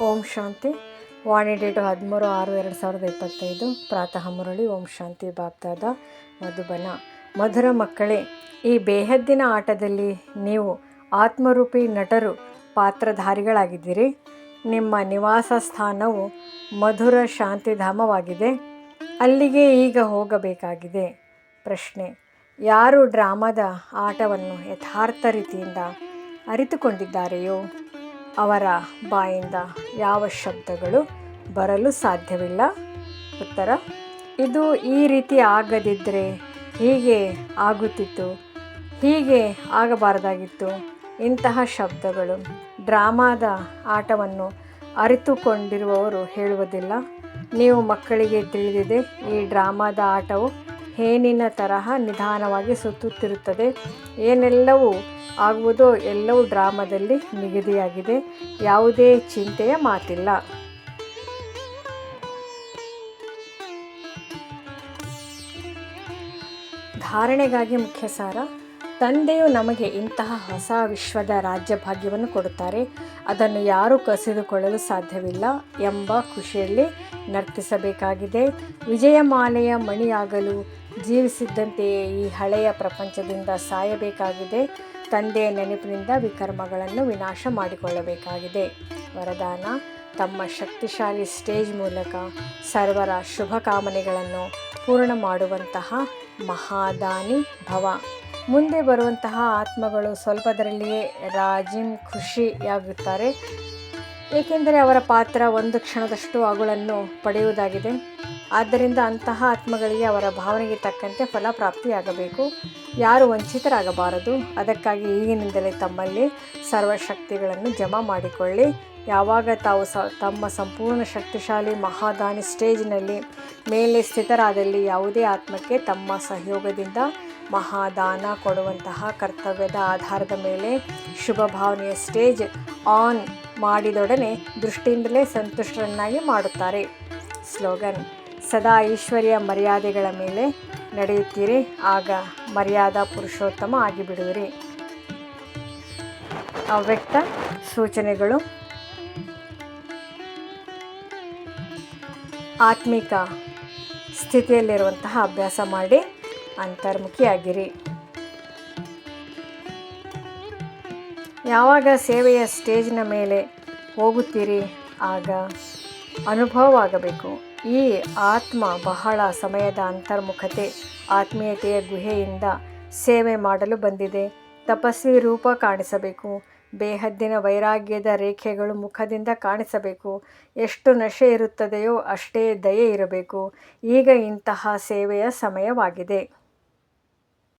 ಓಂ ಶಾಂತಿ. ವಾಣಿ date 13/6/2025. ಪ್ರಾತಃ ಮುರಳಿ. ಓಂ ಶಾಂತಿ. ಬಾಪ್ದಾದ ಮಧುಬನ. ಮಧುರ ಮಕ್ಕಳೇ, ಈ ಬೇಹದ್ದಿನ ಆಟದಲ್ಲಿ ನೀವು ಆತ್ಮರೂಪಿ ನಟರು ಪಾತ್ರಧಾರಿಗಳಾಗಿದ್ದೀರಿ. ನಿಮ್ಮ ನಿವಾಸ ಸ್ಥಾನವು ಮಧುರ ಶಾಂತಿಧಾಮವಾಗಿದೆ. ಅಲ್ಲಿಗೆ ಈಗ ಹೋಗಬೇಕಾಗಿದೆ. ಪ್ರಶ್ನೆ: ಯಾರು ಡ್ರಾಮಾದ ಆಟವನ್ನು ಯಥಾರ್ಥ ರೀತಿಯಿಂದ ಅರಿತುಕೊಂಡಿದ್ದಾರೆಯೋ ಅವರ ಬಾಯಿಂದ ಯಾವ ಶಬ್ದಗಳು ಬರಲು ಸಾಧ್ಯವಿಲ್ಲ? ಉತ್ತರ: ಇದು ಈ ರೀತಿ ಆಗದಿದ್ದರೆ ಹೀಗೆ ಆಗುತ್ತಿತ್ತು, ಹೀಗೆ ಆಗಬಾರದಾಗಿತ್ತು. ಇಂತಹ ಶಬ್ದಗಳು ಡ್ರಾಮಾದ ಆಟವನ್ನು ಅರಿತುಕೊಂಡಿರುವವರು ಹೇಳುವುದಿಲ್ಲ. ನೀವು ಮಕ್ಕಳಿಗೆ ತಿಳಿದಿದೆ, ಈ ಡ್ರಾಮಾದ ಆಟವು ಹೇನಿನ ತರಹ ನಿಧಾನವಾಗಿ ಸುತ್ತುತ್ತಿರುತ್ತದೆ. ಏನೆಲ್ಲವೂ ಆಗುವುದೋ ಎಲ್ಲವೂ ಡ್ರಾಮಾದಲ್ಲಿ ನಿಗದಿಯಾಗಿದೆ. ಯಾವುದೇ ಚಿಂತೆಯ ಮಾತಿಲ್ಲ. ಧಾರಣೆಗಾಗಿ ಮುಖ್ಯ ಸಾರ: ತಂದೆಯು ನಮಗೆ ಇಂತಹ ಹೊಸ ವಿಶ್ವದ ರಾಜ್ಯಭಾಗ್ಯವನ್ನು ಕೊಡುತ್ತಾರೆ. ಅದನ್ನು ಯಾರೂ ಕಸಿದುಕೊಳ್ಳಲು ಸಾಧ್ಯವಿಲ್ಲ ಎಂಬ ಖುಷಿಯಲ್ಲಿ ನರ್ತಿಸಬೇಕಾಗಿದೆ. ವಿಜಯಮಾಲೆಯ ಮಣಿಯಾಗಲು ಜೀವಿಸಿದ್ದಂತೆಯೇ ಈ ಹಳೆಯ ಪ್ರಪಂಚದಿಂದ ಸಾಯಬೇಕಾಗಿದೆ. ತಂದೆಯ ನೆನಪಿನಿಂದ ವಿಕರ್ಮಗಳನ್ನು ವಿನಾಶ ಮಾಡಿಕೊಳ್ಳಬೇಕಾಗಿದೆ. ವರದಾನ: ತಮ್ಮ ಶಕ್ತಿಶಾಲಿ ಸ್ಟೇಜ್ ಮೂಲಕ ಸರ್ವರ ಶುಭ ಕಾಮನೆಗಳನ್ನು ಪೂರ್ಣ ಮಾಡುವಂತಹ ಮಹಾದಾನಿ ಭವ. ಮುಂದೆ ಬರುವಂತಹ ಆತ್ಮಗಳು ಸ್ವಲ್ಪದರಲ್ಲಿಯೇ ರಾಜಿಮ್ ಖುಷಿಯಾಗುತ್ತಾರೆ, ಏಕೆಂದರೆ ಅವರ ಪಾತ್ರ ಒಂದು ಕ್ಷಣದಷ್ಟು ಅವುಗಳನ್ನು ಪಡೆಯುವುದಾಗಿದೆ. ಆದ್ದರಿಂದ ಅಂತಹ ಆತ್ಮಗಳಿಗೆ ಅವರ ಭಾವನೆಗೆ ತಕ್ಕಂತೆ ಫಲಪ್ರಾಪ್ತಿಯಾಗಬೇಕು. ಯಾರು ವಂಚಿತರಾಗಬಾರದು. ಅದಕ್ಕಾಗಿ ಈಗಿನಿಂದಲೇ ತಮ್ಮಲ್ಲಿ ಸರ್ವಶಕ್ತಿಗಳನ್ನು ಜಮಾ ಮಾಡಿಕೊಳ್ಳಿ. ಯಾವಾಗ ತಾವು ತಮ್ಮ ಸಂಪೂರ್ಣ ಶಕ್ತಿಶಾಲಿ ಮಹಾದಾನಿ ಸ್ಟೇಜ್ನಲ್ಲಿ ಮೇಲೆ ಸ್ಥಿತರಾದಲ್ಲಿ ಯಾವುದೇ ಆತ್ಮಕ್ಕೆ ತಮ್ಮ ಸಹಯೋಗದಿಂದ ಮಹಾದಾನ ಕೊಡುವಂತಹ ಕರ್ತವ್ಯದ ಆಧಾರದ ಮೇಲೆ ಶುಭ ಭಾವನೆಯ ಸ್ಟೇಜ್ ಆನ್ ಮಾಡಿದೊಡನೆ ದೃಷ್ಟಿಯಿಂದಲೇ ಸಂತುಷ್ಟರನ್ನಾಗಿ ಮಾಡುತ್ತಾರೆ. ಸ್ಲೋಗನ್: ಸದಾ ಈಶ್ವರ್ಯ ಮರ್ಯಾದೆಗಳ ಮೇಲೆ ನಡೆಯುತ್ತೀರಿ, ಆಗ ಮರ್ಯಾದಾ ಪುರುಷೋತ್ತಮ ಆಗಿಬಿಡುವಿರಿ. ಅವ್ಯಕ್ತ ಸೂಚನೆಗಳು: ಆತ್ಮಿಕ ಸ್ಥಿತಿಯಲ್ಲಿರುವಂತಹ ಅಭ್ಯಾಸ ಮಾಡಿ ಅಂತರ್ಮುಖಿಯಾಗಿರಿ. ಯಾವಾಗ ಸೇವೆಯ ಸ್ಟೇಜ್ನ ಮೇಲೆ ಹೋಗುತ್ತೀರಿ ಆಗ ಅನುಭವವಾಗಬೇಕು. ಈ ಆತ್ಮ ಬಹಳ ಸಮಯದ ಅಂತರ್ಮುಖತೆ ಆತ್ಮೀಯತೆಯ ಗುಹೆಯಿಂದ ಸೇವೆ ಮಾಡಲು ಬಂದಿದೆ. ತಪಸ್ವಿ ರೂಪ ಕಾಣಿಸಬೇಕು. ಬೇಹದ್ದಿನ ವೈರಾಗ್ಯದ ರೇಖೆಗಳು ಮುಖದಿಂದ ಕಾಣಿಸಬೇಕು. ಎಷ್ಟು ನಶೆ ಇರುತ್ತದೆಯೋ ಅಷ್ಟೇ ದಯೆ ಇರಬೇಕು. ಈಗ ಇಂತಹ ಸೇವೆಯ ಸಮಯವಾಗಿದೆ.